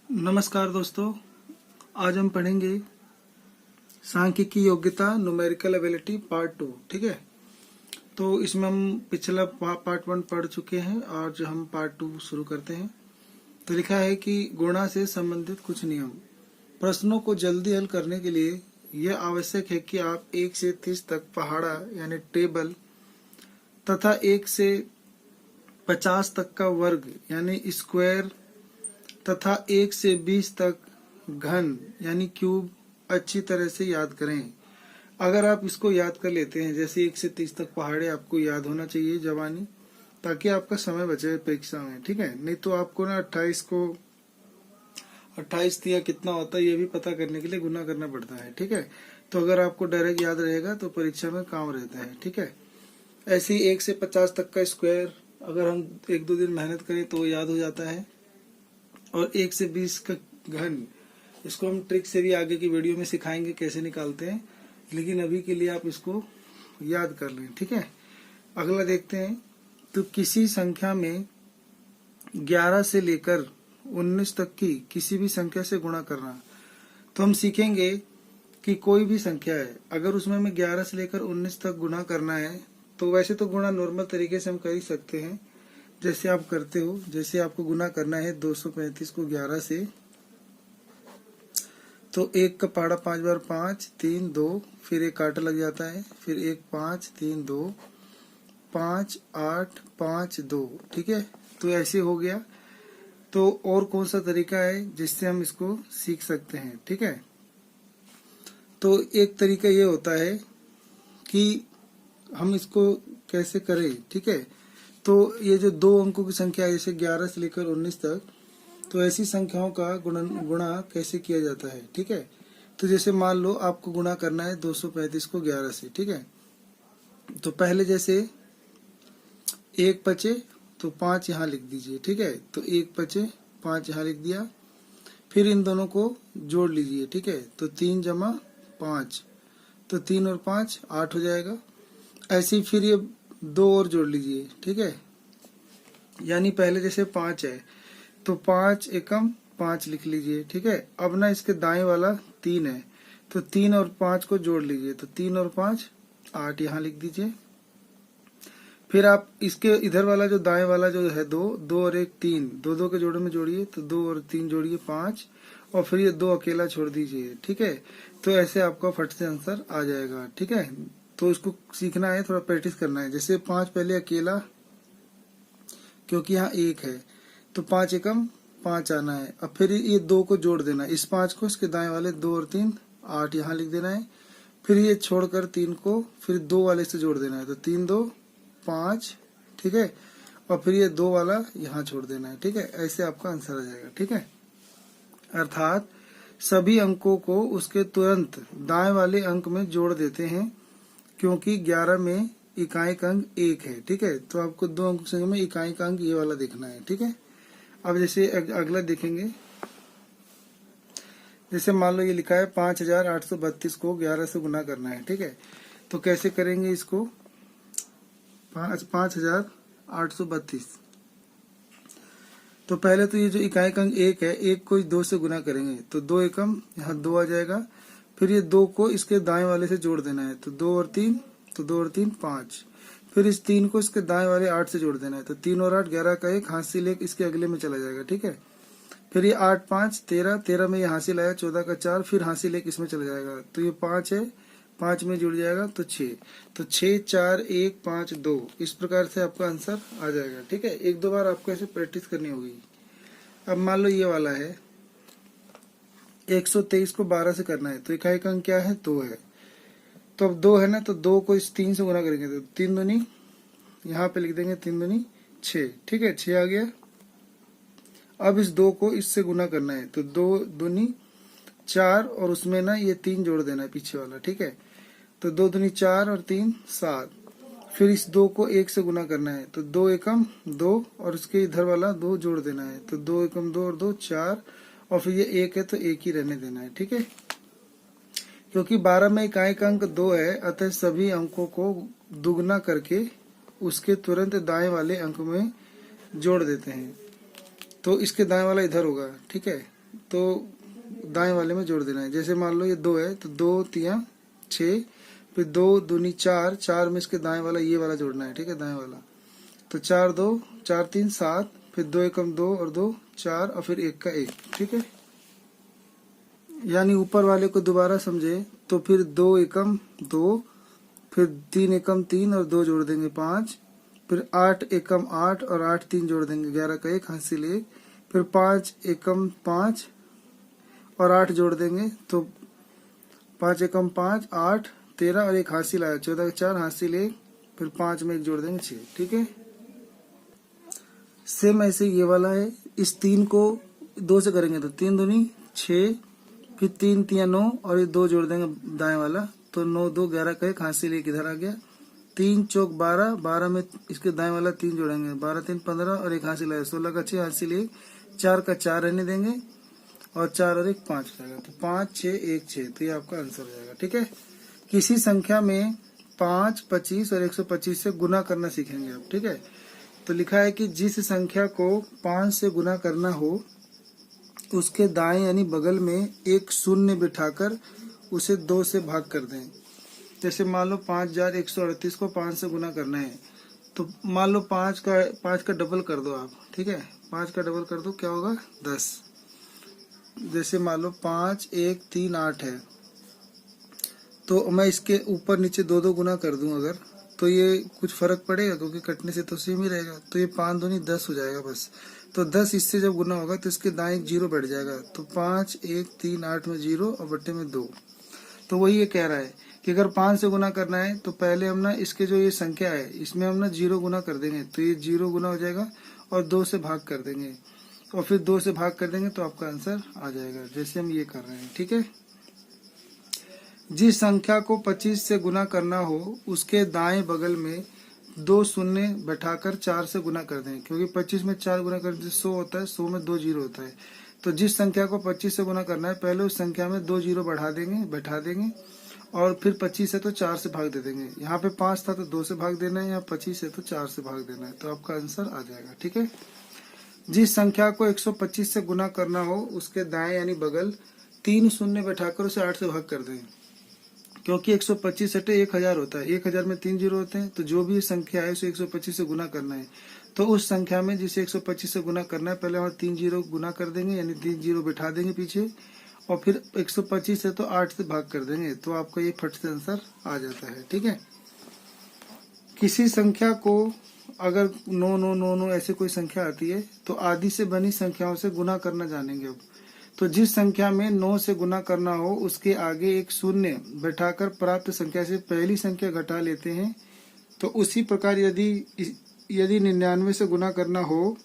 नमस्कार दोस्तों, आज हम पढ़ेंगे सांख्यिकी योग्यता न्यूमेरिकल एबिलिटी पार्ट 2। ठीक है, तो इसमें हम पिछला पार्ट 1 पढ़ चुके हैं और जो हम पार्ट 2 शुरू करते हैं। तो लिखा है कि गुणा से संबंधित कुछ नियम। प्रश्नों को जल्दी हल करने के लिए यह आवश्यक है कि आप 1 से 30 तक पहाड़ा यानी टेबल तथा 1 से 50 तक का वर्ग यानी स्क्वायर तथा 1 से 20 तक घन यानी क्यूब अच्छी तरह से याद करें। अगर आप इसको याद कर लेते हैं, जैसे 1 से 30 तक पहाड़े आपको याद होना चाहिए जवानी, ताकि आपका समय बचे परीक्षा में। ठीक है, नहीं तो आपको ना 28 या कितना होता है ये भी पता करने के लिए गुना करना पड़ता है। ठीक है, तो अगर आपको डायरेक्ट याद रहेगा तो परीक्षा में काम रहता है। ठीक है, ऐसे ही 1 से 50 तक का स्क्वायर अगर हम 1-2 दिन मेहनत करें तो याद हो जाता है। और 1 से 20 का घन, इसको हम ट्रिक से भी आगे की वीडियो में सिखाएंगे कैसे निकालते हैं, लेकिन अभी के लिए आप इसको याद कर लें। ठीक है, अगला देखते हैं। तो किसी संख्या में 11 से लेकर 19 तक की किसी भी संख्या से गुणा करना। तो हम सीखेंगे कि कोई भी संख्या है, अगर उसमें हमें 11 से लेकर 19 तक गुणा करना है, तो वैसे तो गुणा नॉर्मल तरीके से हम कर ही सकते हैं, जैसे आप करते हो। जैसे आपको गुना करना है 235 को 11 से, तो 1 का पहाड़ा 5 बार 5 3 2, फिर एक काटा लग जाता है, फिर 1 5 3 2 5 8 5 2। ठीक है, तो ऐसे हो गया। तो और कौन सा तरीका है जिससे हम इसको सीख सकते हैं? ठीक है, तो एक तरीका ये होता है कि हम इसको कैसे करें। ठीक है, तो ये जो 2 अंकों की संख्या है, जैसे 11 से लेकर 19 तक, तो ऐसी संख्याओं का गुणा कैसे किया जाता है? ठीक है, तो जैसे मान लो आपको गुणा करना है 235 को 11 से। ठीक है, तो पहले जैसे 1 बचे तो 5 यहाँ लिख दीजिए। ठीक है, तो 1 बचे 5 यहाँ लिख दिया, फिर इन दोनों को जोड़ लीजिए। ठीक है, तो 3 जमा 5, तो 3 और 5 8 हो जाएगा। ऐसे ही फिर ये 2 और जोड़ लीजिए। ठीक है, यानी पहले जैसे 5 है तो 5 एकम 5 लिख लीजिए। ठीक है, अब ना इसके दाएं वाला 3 है, तो 3 और 5 को जोड़ लीजिए, तो 3 और 5 8 यहाँ लिख दीजिए। फिर आप इसके इधर वाला जो दाएं वाला जो है 2 और 1 3, 2 के जोड़े में जोड़िए, तो 2 और 3 जोड़िए 5, और फिर ये 2 अकेला छोड़ दीजिए। ठीक है, तो ऐसे आपका फट से आंसर आ जाएगा। ठीक है, तो इसको सीखना है, थोड़ा प्रैक्टिस करना है। जैसे 5 पहले अकेला, क्योंकि यहाँ 1 है, तो 5 एकम 5 आना है। अब फिर ये 2 को जोड़ देना है, इस 5 को इसके दाएं वाले 2 और 3 8 यहाँ लिख देना है। फिर ये छोड़कर 3 को फिर 2 वाले से जोड़ देना है, तो 3 2 5। ठीक है, और फिर ये 2 वाला यहाँ छोड़ देना है। ठीक है, ऐसे आपका आंसर आ जाएगा। ठीक है, अर्थात सभी अंकों को उसके तुरंत दाएं वाले अंक में जोड़ देते हैं, क्योंकि 11 में इकाई अंक 1 है। ठीक है, तो आपको 2 अंक संख्या में इकाई अंक ये वाला देखना है। ठीक है, अब जैसे अगला देखेंगे। जैसे मान लो ये लिखा है 5832 को 11 से गुना करना है। ठीक है, तो कैसे करेंगे इसको? 5832, तो पहले तो ये जो इकाई अंक 1 है, 1 को 2 से गुना करेंगे, तो 2 एकम यहाँ 2 आ जाएगा। फिर ये 2 को इसके दाएं वाले से जोड़ देना है, तो 2 और 3, तो 2 और 3 5। फिर इस 3 को इसके दाएं वाले 8 से जोड़ देना है, तो 3 और 8 11 का 1 हासिल 1 इसके अगले में चला जाएगा। ठीक है, फिर ये 8 5 13, 13 में ये हासिल आया 14 का 4, फिर हासिल 1 इसमें चला जाएगा, तो ये 5 है, 5 में जुड़ जाएगा तो 6, तो 6 4 1 5 2। इस प्रकार से आपका आंसर आ जाएगा। ठीक है, 1-2 बार आपको ऐसे प्रैक्टिस करनी होगी। अब मान लो ये वाला है 123 को 12 से करना है, तो इकाई अंक क्या है? 2 है। तो अब 2 है ना, तो 2 को इस 3 से गुना करेंगे, तो 3 दूनी यहाँ पे लिख देंगे, 3 दूनी 6। ठीक है, 6 आ गया। अब इस 2 को इससे गुना करना है, तो 2 दूनी 4, और उसमें ना ये 3 जोड़ देना है पीछे वाला। ठीक है, तो 2 दूनी 4 और 3 7। फिर इस 2 को 1 से गुना करना है, तो 2 एकम 2, और उसके इधर वाला 2 जोड़ देना है, तो 2 एकम 2 और 2 4, और फिर ये 1 है तो 1 ही रहने देना है। ठीक है, क्योंकि 12 में इकाई अंक 2 है, अतः सभी अंकों को दुगना करके उसके तुरंत दाएं वाले अंक में जोड़ देते हैं। तो इसके दाएं वाला इधर होगा। ठीक है, तो दाएं वाले में जोड़ देना है। जैसे मान लो ये 2 है तो 2 3 6, फिर 2 दूनी 4, 4 में इसके दाएं वाला ये वाला जोड़ना है, ठीक है, दाएं वाला। तो 4 2 4 3 7, फिर 2 एकम 2 और 2 4 और फिर 1 का 1, ठीक है। यानी ऊपर वाले को दोबारा समझे तो फिर 2 एकम 2, फिर 3 एकम 3 और 2 जोड़ देंगे 5, फिर 8 एकम 8 और 8 3 जोड़ देंगे 11 का 1 हासिल 1, फिर 5 एकम 5 और 8 जोड़ देंगे तो 5 एकम 5 8 13 और 1 हासिल आया 14 का 4 हासिल 1, फिर 5 में 1 जोड़ देंगे 6, ठीक है। सेम ऐसे ये वाला है। इस 3 को 2 से करेंगे तो 3 दूनी 6, फिर 3 3 9 और ये 2 जोड़ देंगे दाएं वाला तो 9 2 11 का 1 हासिल 1 इधर आ गया। 3 चौक 12, 12 में इसके दाएं वाला 3 जोड़ेंगे 12 3 15 और 1 हासिल है 16 का 6 हासिल 1, 4 का 4 रहने देंगे और 4 और 1 5 हो जाएगा। तो 5 6 1 6, तो ये आपका आंसर हो जाएगा, ठीक है। किसी संख्या में 5 25 और 125 से गुना करना सीखेंगे आप, ठीक है। तो लिखा है कि जिस संख्या को 5 से गुना करना हो उसके दाएं यानी बगल में एक शून्य बिठाकर उसे 2 से भाग कर दें। जैसे मान लो 5138 को 5 से गुना करना है तो मान लो 5 का डबल कर दो आप, ठीक है। 5 का डबल कर दो, क्या होगा 10। जैसे मान लो 5 1 3 8 है तो मैं इसके ऊपर नीचे 2 2 गुना कर दूं अगर, तो ये कुछ फर्क पड़ेगा क्योंकि कटने से तो सेम ही रहेगा। तो ये 5 दूनी 10 हो जाएगा बस। तो 10 इससे जब गुना होगा तो इसके दाएं 0 बैठ जाएगा। तो 5 1 3 8 में 0 और बट्टे में 2। तो वही ये कह रहा है कि अगर 5 से गुना करना है तो पहले हम ना इसके जो ये संख्या है इसमें हम ना 0 गुना कर देंगे तो ये 0 गुना हो जाएगा और 2 से भाग कर देंगे और फिर 2 से भाग कर देंगे तो आपका आंसर आ जाएगा, जैसे हम ये कर रहे हैं, ठीक है। जिस संख्या को 25 से गुना करना हो उसके दाएं बगल में 2 शून्य बैठाकर 4 से गुना कर दें, क्योंकि 25 में 4 गुना करने से 100 होता है, 100 में 2 जीरो होता है। तो जिस संख्या को 25 से गुना करना है पहले उस संख्या में 2 जीरो बैठा देंगे और फिर 25 है तो 4 से भाग दे देंगे। यहाँ पे 5 था तो 2 से भाग देना है, यहाँ 25 है तो 4 से भाग देना है, तो आपका आंसर आ जाएगा, ठीक है। जिस संख्या को 125 से गुना करना हो उसके दाएं यानी बगल 3 शून्य बैठाकर उसे 8 से भाग कर दें, क्योंकि 125 हटे 1000 होता है, 1000 में 3 जीरो होते हैं। तो जो भी संख्या है उसे 125 से गुना करना है तो उस संख्या में जिसे 125 से गुना करना है पहले वहां 3 जीरो गुना कर देंगे, यानी 3 जीरो बैठा देंगे पीछे और फिर 125 है तो 8 से भाग कर देंगे, तो आपका ये फट से आंसर आ जाता है, ठीक है। किसी संख्या को अगर 9 9 9 9 ऐसे कोई संख्या आती है तो आदि से बनी संख्याओं से गुना करना जानेंगे अब। तो जिस संख्या में 9 से गुना करना हो उसके आगे एक शून्य बैठाकर प्राप्त संख्या से पहली संख्या घटा लेते हैं। तो उसी प्रकार यदि 99 से गुना करना हो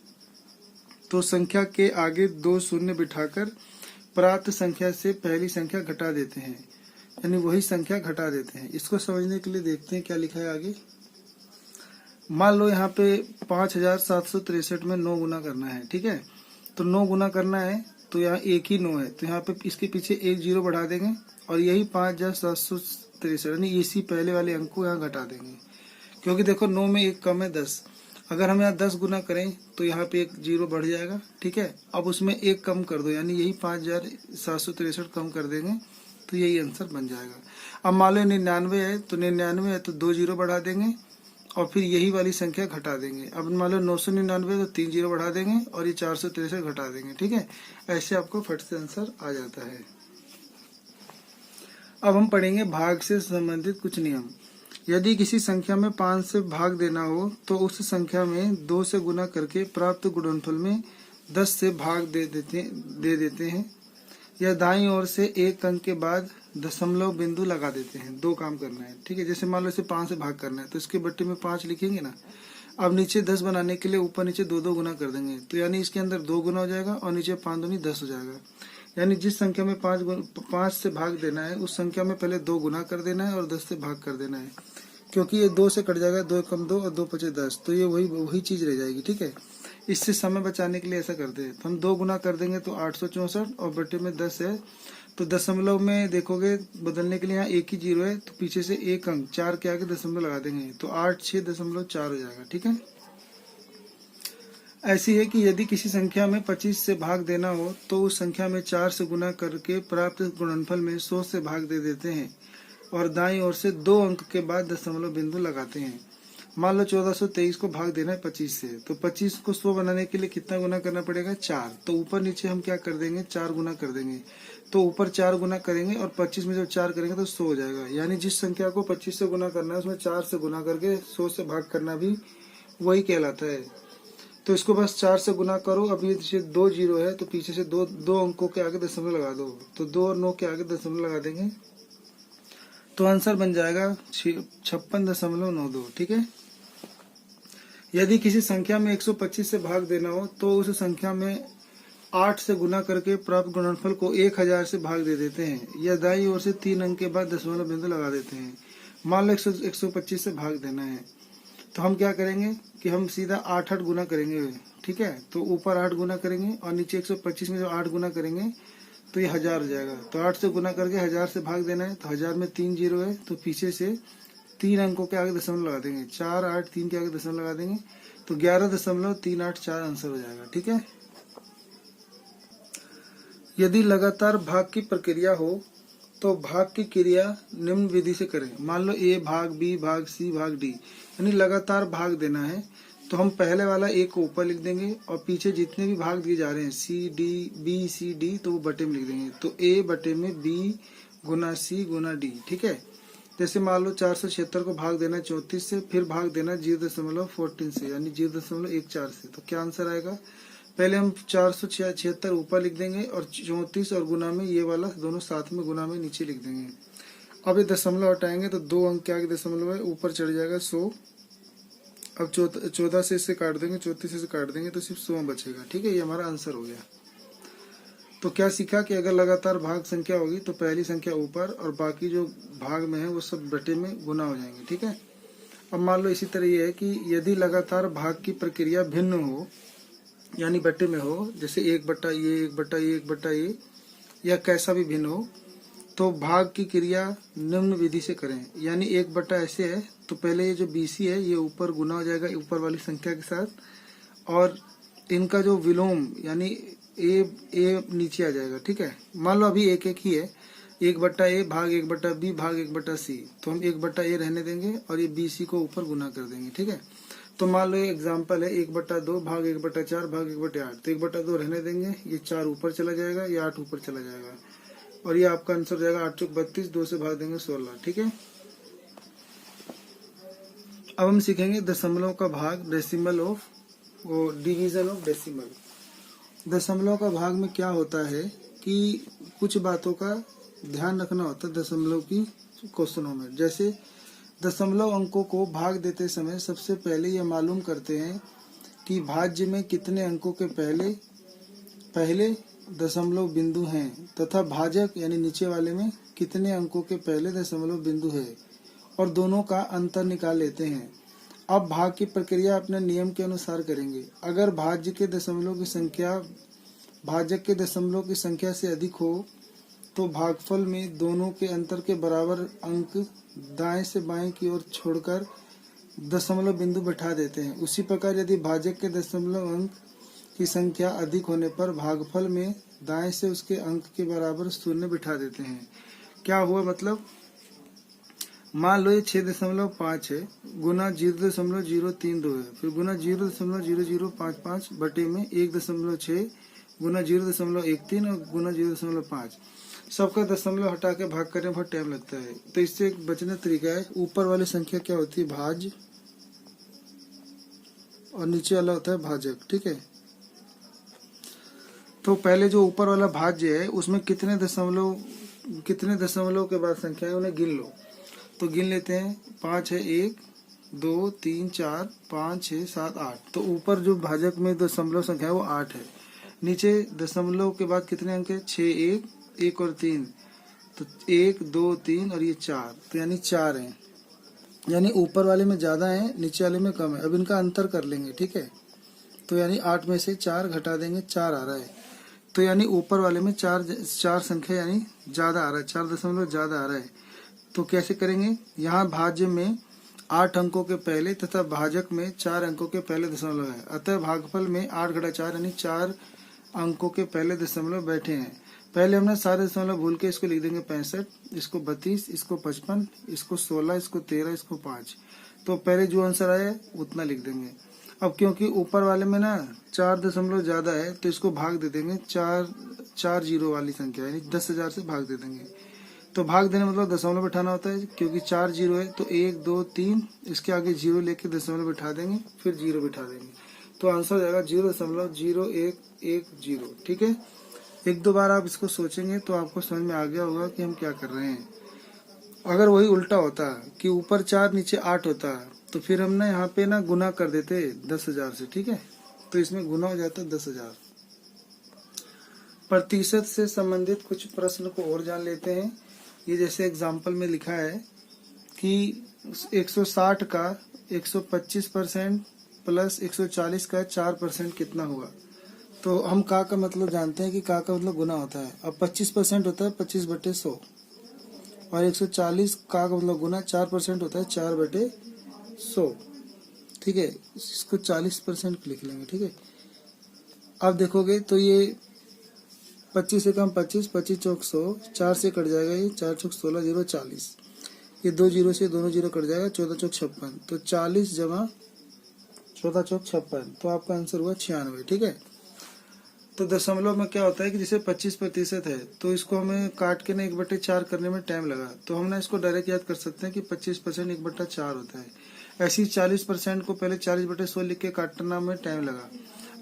तो संख्या के आगे 2 शून्य बिठाकर प्राप्त संख्या से पहली संख्या घटा देते हैं, यानी वही संख्या घटा देते हैं। इसको समझने के लिए देखते हैं क्या लिखा है आगे। मान लो यहाँ पे 5763 में 9 गुना करना है, ठीक है। तो 9 गुना करना है तो यहाँ एक ही 9 है तो यहाँ पे इसके पीछे 1 जीरो बढ़ा देंगे और यही 5763 यानी इसी पहले वाले अंक को यहाँ घटा देंगे, क्योंकि देखो 9 में 1 कम है 10। अगर हम यहाँ 10 गुना करें तो यहाँ पे 1 जीरो बढ़ जाएगा, ठीक है। अब उसमें 1 कम कर दो यानी यही 5763 कम कर देंगे तो यही आंसर बन जाएगा। अब मान लो 99 है तो 99 है तो 2 जीरो बढ़ा देंगे और फिर यही वाली संख्या घटा देंगे। अब मान लो 999 तो 3 जीरो बढ़ा देंगे और ये 463 घटा देंगे, ठीक है। ऐसे आपको फट से आंसर आ जाता है। अब हम पढ़ेंगे भाग से संबंधित कुछ नियम। यदि किसी संख्या में 5 से भाग देना हो तो उस संख्या में 2 से गुना करके प्राप्त गुणनफल में 10 से भाग दे देते हैं या दाईं ओर से एक अंक के बाद दशमलव बिंदु लगा देते हैं। 2 काम करना है, ठीक है। जैसे मान लो इसे 5 से भाग करना है तो इसके बट्टे में 5 लिखेंगे ना। अब नीचे 10 बनाने के लिए ऊपर नीचे 2 2 गुना कर देंगे तो यानी इसके अंदर 2 गुना हो जाएगा और नीचे 5 दूनी 10 हो जाएगा। यानी जिस संख्या में 5 से भाग देना है उस संख्या में पहले 2 गुना कर देना है और 10 से भाग कर देना है, क्योंकि ये 2 से कट जाएगा, 2 कम 2 और 2 पचे 10, तो ये वही चीज रह जाएगी, ठीक है। इससे समय बचाने के लिए ऐसा करते हैं तो हम 2 गुना कर देंगे तो 864 और बटे में 10 है तो दशमलव में देखोगे बदलने के लिए यहाँ एक ही जीरो है तो पीछे से एक अंक 4 के आगे दशमलव लगा देंगे तो 86.4 हो जाएगा, ठीक है। ऐसी है कि यदि किसी संख्या में 25 से भाग देना हो तो उस संख्या में 4 से गुना करके प्राप्त गुणनफल में 100 से भाग दे देते हैं और दाईं ओर से 2 अंक के बाद दशमलव बिंदु लगाते हैं। मान लो 1423 को भाग देना है 25 से, तो 25 को 100 बनाने के लिए कितना गुना करना पड़ेगा? 4। तो ऊपर नीचे हम क्या कर देंगे? 4 गुना कर देंगे। तो ऊपर 4 गुना करेंगे और 25 में जब 4 करेंगे तो 100 हो जाएगा। यानी जिस संख्या को 25 से गुना करना है उसमें 4 से गुना करके 100 से भाग करना भी वही कहलाता है। तो इसको बस 4 से गुना करो। अब ये 2 जीरो है तो पीछे से दो अंकों के आगे दशमलव लगा दो, तो 2 और 9 के आगे दशमलव लगा देंगे तो आंसर बन जाएगा 56.92। ठीक है। यदि किसी संख्या में 125 से भाग देना हो तो उस संख्या में 8 से गुना करके प्राप्त गुणनफल को 1000 से भाग दे देते हैं या दाईं ओर से 3 अंक के बाद दशमलव बिंदु लगा देते हैं। मान लो 125 से भाग देना है तो हम क्या करेंगे कि हम सीधा 8 गुना करेंगे। ठीक है। तो ऊपर 8 गुना करेंगे और नीचे 125 में जब 8 गुना करेंगे तो ये 1000 हो जाएगा। तो 8 से गुना करके 1000 से भाग देना है तो 1000 में 3 जीरो है तो पीछे से 3 अंकों के आगे दशमलव लगा देंगे। 4 8 3 के आगे दशमलव लगा देंगे तो 11.384 आंसर हो जाएगा। ठीक है। यदि लगातार भाग की प्रक्रिया हो तो भाग की क्रिया निम्न विधि से करें। मान लो A भाग B भाग C भाग D, यानी लगातार भाग देना है तो हम पहले वाला A को ऊपर लिख देंगे और पीछे जितने भी भाग दिए जा रहे हैं C D B C D तो वो बटे में लिख देंगे। तो A बटे में B गुना C गुना D। ठीक है। जैसे मान लो 476 को भाग देना 34 से, फिर भाग देना 0.14 से यानी 0.14 से, तो क्या आंसर आएगा? पहले हम 476 ऊपर लिख देंगे और 34 और गुना में ये वाला दोनों साथ में गुना में नीचे लिख देंगे। अब ये दशमलव हटाएंगे तो 2 अंक के आगे दशमलव है, ऊपर चढ़ जाएगा 100। अब 14 से इसे काट देंगे, 34 से काट देंगे तो सिर्फ 100 बचेगा। ठीक है। ये हमारा आंसर हो गया। तो क्या सीखा कि अगर लगातार भाग संख्या होगी तो पहली संख्या ऊपर और बाकी जो भाग में है वो सब बटे में गुना हो जाएंगे। ठीक है। अब मान लो इसी तरह ये है कि यदि लगातार भाग की प्रक्रिया भिन्न हो यानी बटे में हो, जैसे 1 बटा ये 1 बटा ये 1 बटा ये या कैसा भी भिन्न हो, तो भाग की क्रिया निम्न विधि से करें। यानी 1 बटा ऐसे है तो पहले ये जो BC है ये ऊपर गुना हो जाएगा ऊपर वाली संख्या के साथ और इनका जो विलोम यानी ए नीचे आ जाएगा। ठीक है। मान लो अभी 1 1 ही है, 1 बटा A भाग 1 बटा B भाग 1 बटा C, तो हम 1 बटा A रहने देंगे और ये BC को ऊपर गुना कर देंगे। ठीक है। तो मान लो ये एग्जाम्पल है 1 बटा 2 भाग 1 बटा 4 भाग 1 बटा 8, तो 1 बटा 2 रहने देंगे, ये 4 ऊपर चला जाएगा, ये 8 ऊपर चला जाएगा और ये आपका आंसर जाएगा 8 चौक 32, 2 से भाग देंगे 16। ठीक है। अब हम सीखेंगे दशमलव का भाग, डेसिमल ऑफ वो डिवीजन ऑफ डेसिमल। दशमलव का भाग में क्या होता है कि कुछ बातों का ध्यान रखना होता है दशमलव की क्वेश्चनों में। जैसे दशमलव अंकों को भाग देते समय सबसे पहले यह मालूम करते हैं कि भाज्य में कितने अंकों के पहले दशमलव बिंदु हैं तथा भाजक यानी नीचे वाले में कितने अंकों के पहले दशमलव बिंदु है और दोनों का अंतर निकाल लेते हैं। अब भाग की प्रक्रिया अपने नियम के अनुसार करेंगे। अगर भाज्य के दशमलव की संख्या भाजक के दशमलव की संख्या से अधिक हो तो भागफल में दोनों के अंतर के बराबर अंक दाएं से बाएं की ओर छोड़कर दशमलव बिंदु बैठा देते हैं। उसी प्रकार यदि भाजक के दशमलव अंक की संख्या अधिक होने पर भागफल में दाएं से उसके अंक के बराबर शून्य बिठा देते हैं। क्या हुआ मतलब, मान लो ये 6.5 है गुना 0.032 है, फिर गुना 0.0055 बटे में 1.6 गुना 0.13 और गुना 0.5, सबका दशमलव हटा के भाग करने में बहुत टाइम लगता है। तो इससे एक बचने तरीका है, ऊपर वाली संख्या क्या होती है भाज्य और नीचे वाला होता है भाजक। ठीक है। तो पहले जो ऊपर वाला भाज्य है उसमें कितने दशमलव के बाद संख्या है उन्हें गिन लो। तो गिन लेते हैं, 5 है 1 2 3 4 5 6 7 8। तो ऊपर जो भाजक में दशमलव संख्या है वो 8 है। नीचे दशमलव के बाद कितने अंक है 6 1 और 3, तो 1 2 3 और ये 4, तो यानी 4 है। यानी ऊपर वाले में ज्यादा है नीचे वाले में कम है। अब इनका अंतर कर लेंगे। ठीक है। तो यानी 8 में से 4 घटा देंगे 4 आ रहा है। तो यानी ऊपर वाले में 4 संख्या यानी ज्यादा आ रहा है, 4 दशमलव ज्यादा आ रहा है। तो कैसे करेंगे, यहाँ भाज्य में 8 अंकों के पहले तथा भाजक में 4 अंकों के पहले दशमलव है। अतः भागफल में 8 घटा 4 यानी 4 अंकों के पहले दशमलव बैठे हैं। पहले हमने सारे दशमलव भूल के इसको लिख देंगे 65, इसको 32, इसको 55, इसको 16, इसको 13, इसको 5। तो पहले जो आंसर आया उतना लिख देंगे। अब क्योंकि ऊपर वाले में ना 4 दशमलव ज्यादा है तो इसको भाग दे देंगे 4 जीरो वाली संख्या यानी 10,000 से भाग दे देंगे। तो भाग देने मतलब दशमलव बैठाना होता है, क्योंकि 4 जीरो है तो 1 2 3 इसके आगे जीरो लेके दशमलव बैठा देंगे, फिर जीरो बैठा देंगे। तो आंसर हो जाएगा 0.0110। ठीक है, एक दो बार आप इसको सोचेंगे तो आपको समझ में आ गया होगा कि हम क्या कर रहे हैं। अगर वही उल्टा होता कि ऊपर 4 नीचे 8 होता तो फिर हम ना यहाँ पे ना गुना कर देते 10,000 से। ठीक है, तो इसमें गुना हो जाता 10,000। प्रतिशत से संबंधित कुछ प्रश्न को और जान लेते हैं। ये जैसे एग्जाम्पल में लिखा है कि 160 का 125% प्लस 140 का 4% कितना हुआ। तो हम का मतलब जानते हैं कि का मतलब गुना होता है। अब 25% होता है 25/100 और 140 का मतलब गुना 4% होता है 4/100। ठीक है, इसको 40% लिख लेंगे। ठीक है, अब देखोगे तो ये 25 से कम 25, 25 चौक 100, 4 से कट जाएगा, ये 4 चौक 16, 0 40, ये 2 जीरो से दोनों जीरो कट जाएगा, 14 चौक 56, तो 40 जमा 14 चौक 56, तो आपका आंसर हुआ 96। ठीक है, तो दशमलव में क्या होता है कि जैसे 25% है तो इसको हमें काट के ना 1/4 करने में टाइम लगा, तो हम ना इसको डायरेक्ट याद कर सकते हैं कि 25% 1/4 होता है। ऐसे ही 40% को पहले 40/100 लिख के काटना में टाइम लगा।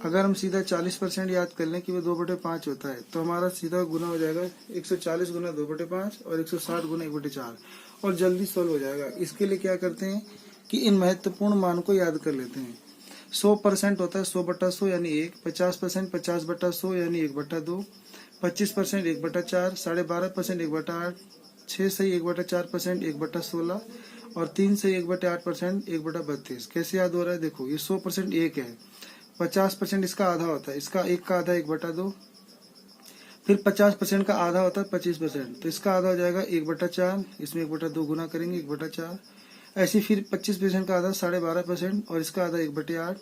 अगर हम सीधा 40% याद कर लें कि वो 2/5 होता है तो हमारा सीधा गुना हो जाएगा 140 गुना 2/5 और 160 गुना 1/4 और जल्दी सोल्व हो जाएगा। इसके लिए क्या करते हैं कि इन महत्वपूर्ण मान को याद कर लेते हैं। 100% होता है 100/100 यानी 1, 50% 50/100 यानी 1/2, 25% 1/4, 12.5% 1/8, 6 सही 1/4% 1/16 और 3 सही 1/8% 1/32। कैसे याद हो रहा है देखो, ये 100% 1 है, 50% इसका आधा होता है, इसका 1 का आधा 1/2, फिर 50% का आधा होता है 25%, तो इसका आधा हो जाएगा 1/4, इसमें 1/2 गुना करेंगे 1/4। ऐसे फिर 25% का आधा 12.5% और इसका आधा 1/8,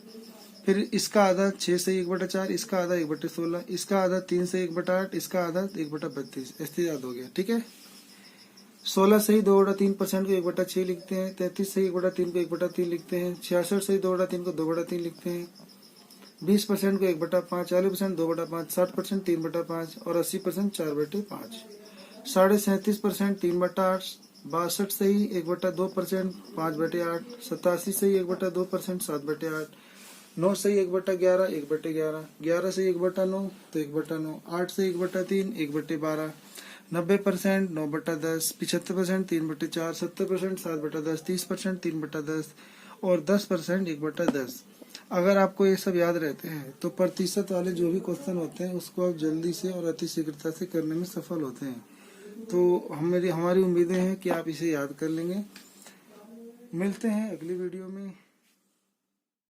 फिर इसका आधा 6 से 1/4, इसका आधा 1/16, इसका आधा 3 से 1/8, इसका आधा 1/32। ऐसे याद हो गया। ठीक है, 16 सही 2/3% को 1/6 लिखते हैं, 33 सही 1/3 को 1/3 लिखते हैं, 66 सही 2/3 को 2/3 लिखते हैं, 20% को 1/5, 40% 2/5, 60% 3/5 और 80% 4/5, 37.5% 3/8, 62 सही 1/2% 5/8, 87 सही 1/2% 7/8, 9 सही 1/11 1/11, 11 सही 1/9 तो 1/9, 8 सही 1/3 1/12, 90% 9/10, 75% 3/4, 70% 7/10, 30% 3/10 और 10% 1/10। अगर आपको ये सब याद रहते हैं तो प्रतिशत वाले जो भी क्वेश्चन होते हैं उसको आप जल्दी से और अति शीघ्रता से करने में सफल होते हैं। तो हमारी उम्मीदें हैं कि आप इसे याद कर लेंगे। मिलते हैं अगली वीडियो में।